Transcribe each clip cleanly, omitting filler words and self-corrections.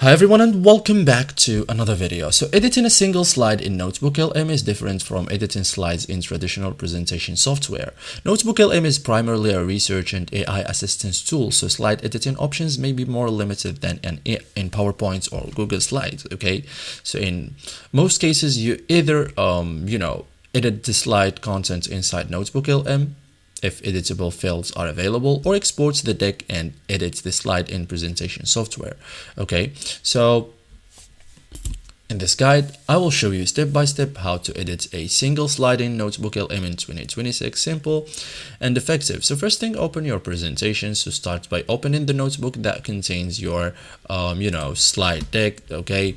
Hi everyone and welcome back to another video. So editing a single slide in NotebookLM is different from editing slides in traditional presentation software. NotebookLM is primarily a research and AI assistance tool, so slide editing options may be more limited than in PowerPoint or Google Slides, okay? So in most cases, you either, edit the slide content inside NotebookLM, if editable fields are available, or exports the deck and edits the slide in presentation software. Okay, so in this guide, I will show you step by step how to edit a single slide in NotebookLM in 2026, simple and effective. So first thing, open your presentation. So start by opening the notebook that contains your, slide deck, okay?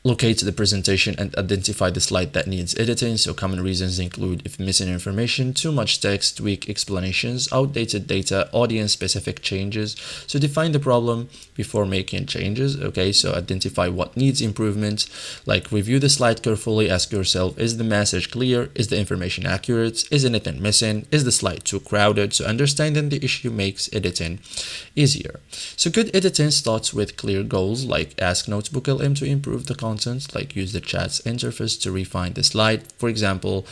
Locate the presentation and identify the slide that needs editing. So common reasons include if missing information, too much text, weak explanations, outdated data, audience specific changes. So define the problem before making changes. Okay, so identify what needs improvement, like review the slide carefully, ask yourself, is the message clear? Is the information accurate? Is anything missing? Is the slide too crowded? So understanding the issue makes editing easier. So good editing starts with clear goals, like ask NotebookLM to improve the content, like use the chat's interface to refine the slide. For example,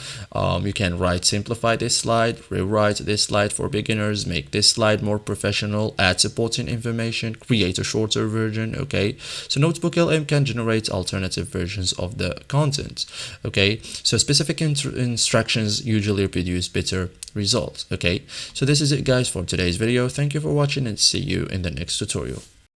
you can write simplify this slide, rewrite this slide for beginners, make this slide more professional, add supporting information, create a shorter version. Okay, so NotebookLM can generate alternative versions of the content. Okay, so specific instructions usually produce better results. Okay, so this is it guys for today's video. Thank you for watching and see you in the next tutorial.